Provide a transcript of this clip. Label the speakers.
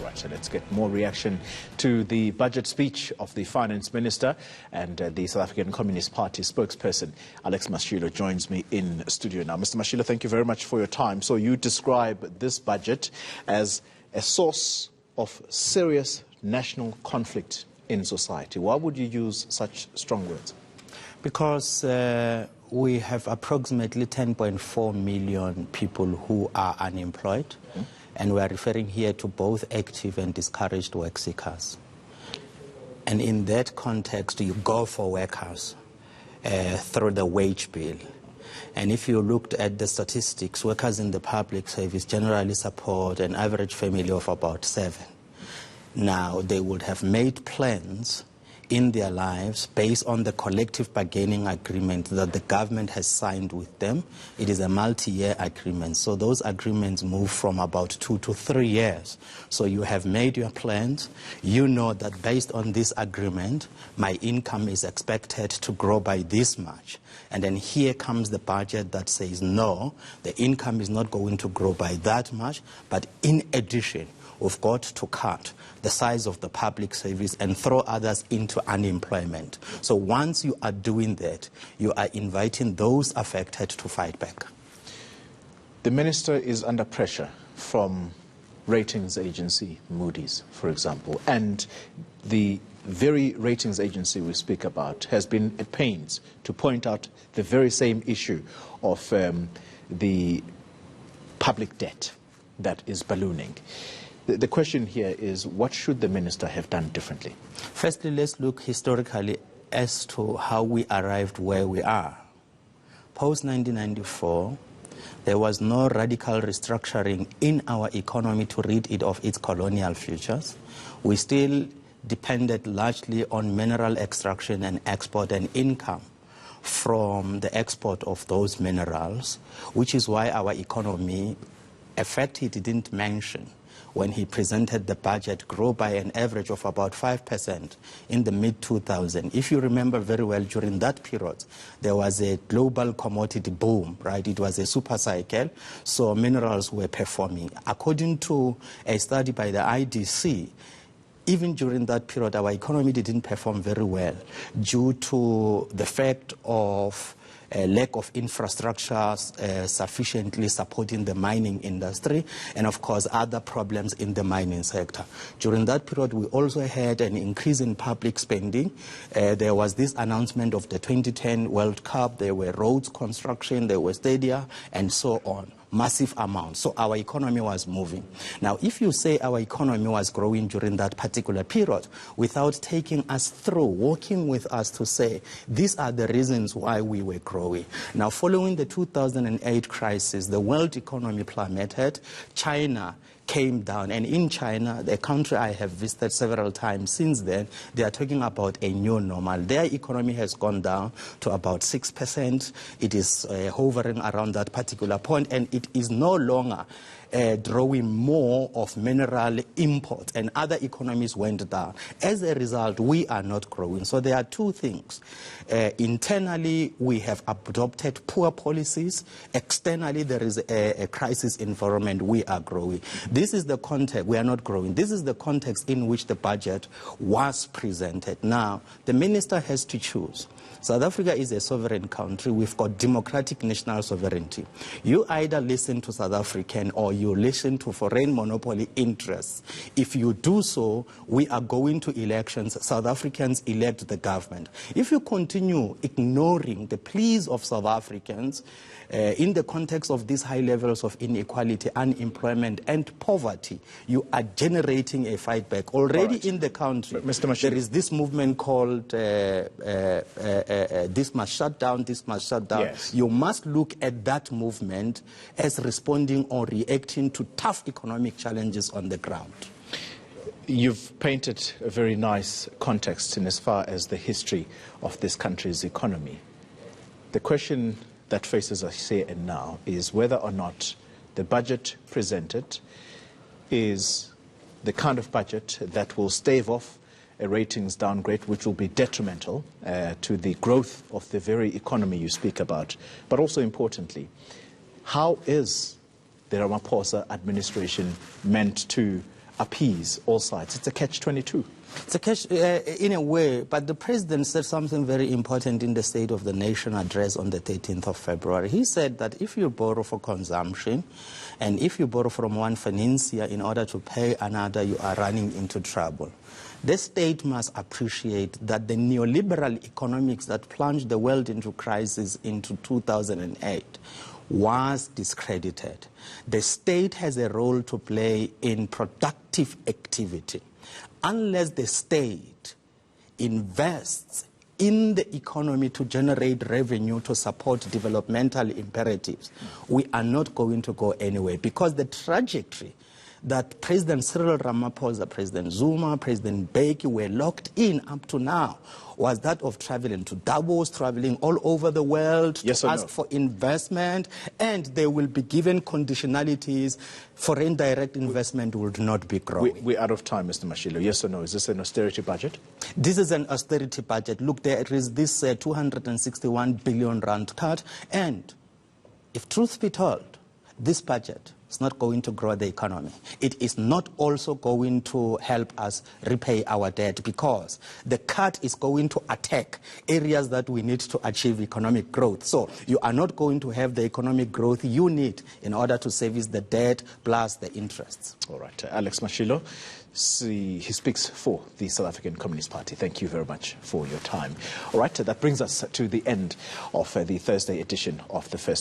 Speaker 1: Right, so let's get more reaction to the budget speech of the Finance Minister, and the South African Communist Party spokesperson, Alex Mashilo, joins me in studio now. Mr. Mashilo, thank you very much for your time. So you describe this budget as a source of serious national conflict in society. Why would you use such strong words?
Speaker 2: Because we have approximately 10.4 million people who are unemployed. Mm-hmm. And we are referring here to both active and discouraged work seekers. And in that context, you go for workers through the wage bill. And if you looked at the statistics, workers in the public service generally support an average family of about 7. Now, they would have made plans in their lives based on the collective bargaining agreement that the government has signed with them. It is a multi-year agreement, so those agreements move from about 2 to 3 years. So you have made your plans, you know that based on this agreement, my income is expected to grow by this much. And then here comes the budget that says, no, the income is not going to grow by that much, but in addition, we've got to cut the size of the public service and throw others into unemployment. So once you are doing that, you are inviting those affected to fight back.
Speaker 1: The minister is under pressure from ratings agency Moody's, for example, and the very ratings agency we speak about has been at pains to point out the very same issue of the public debt that is ballooning. The question here is, what should the minister have done differently?
Speaker 2: Firstly, let's look historically as to how we arrived where we are. Post-1994, there was no radical restructuring in our economy to rid it of its colonial futures. We still depended largely on mineral extraction and export and income from the export of those minerals, which is why our economy, a fact he didn't mention when he presented the budget, grew by an average of about 5% in the mid-2000s. If you remember very well, during that period, there was a global commodity boom, right? It was a super cycle, so minerals were performing. According to a study by the IDC, even during that period, our economy didn't perform very well due to the fact of a lack of infrastructure sufficiently supporting the mining industry, and of course other problems in the mining sector. During that period, we also had an increase in public spending. There was this announcement of the 2010 World Cup. There were roads construction, there were stadia, and so on. Massive amounts. So our economy was moving. Now, if you say our economy was growing during that particular period without taking us through, working with us to say, these are the reasons why we were growing. Now, following the 2008 crisis, the world economy plummeted. China came down, and in China, the country I have visited several times since then, they are talking about a new normal. Their economy has gone down to about 6%. It is hovering around that particular point, and it is no longer drawing more of mineral import, and other economies went down. As a result, we are not growing. So there are two things. Internally, we have adopted poor policies. Externally, there is a crisis environment. We are growing. This is the context. We are not growing. This is the context in which the budget was presented. Now, the minister has to choose. South Africa is a sovereign country. We've got democratic national sovereignty. You either listen to South African or you listen to foreign monopoly interests. If you do so, we are going to elections. South Africans elect the government. If you continue ignoring the pleas of South Africans in the context of these high levels of inequality, unemployment, and poverty, you are generating a fight back. Already in the country, there is this movement called this must shut down, this must shut down.
Speaker 1: Yes.
Speaker 2: You must look at that movement as responding or reacting to tough economic challenges on the ground.
Speaker 1: You've painted a very nice context in as far as the history of this country's economy. The question that faces us here and now is whether or not the budget presented is the kind of budget that will stave off a ratings downgrade, which will be detrimental to the growth of the very economy you speak about. But also importantly, how is the Ramaphosa administration meant to appease all sides. It's a catch-22.
Speaker 2: It's a catch in a way, but the president said something very important in the State of the Nation address on the 13th of February. He said that if you borrow for consumption and if you borrow from one financier in order to pay another, you are running into trouble. The state must appreciate that the neoliberal economics that plunged the world into crisis into 2008 was discredited. The state has a role to play in productive activity. Unless the state invests in the economy to generate revenue to support developmental imperatives, we are not going to go anywhere, because the trajectory that President Cyril Ramaphosa, President Zuma, President Beki were locked in up to now was that of traveling to Davos, traveling all over the world to ask for investment, and they will be given conditionalities. Foreign direct investment will not be growing.
Speaker 1: We're out of time, Mr. Mashilo. Yes or no? Is this an austerity budget?
Speaker 2: This is an austerity budget. Look, there is this 261 billion rand cut, and if truth be told, this budget is not going to grow the economy. It is not also going to help us repay our debt, because the cut is going to attack areas that we need to achieve economic growth. So you are not going to have the economic growth you need in order to service the debt plus the interests.
Speaker 1: All right. Alex Mashilo, he speaks for the South African Communist Party. Thank you very much for your time. All right. That brings us to the end of the Thursday edition of the First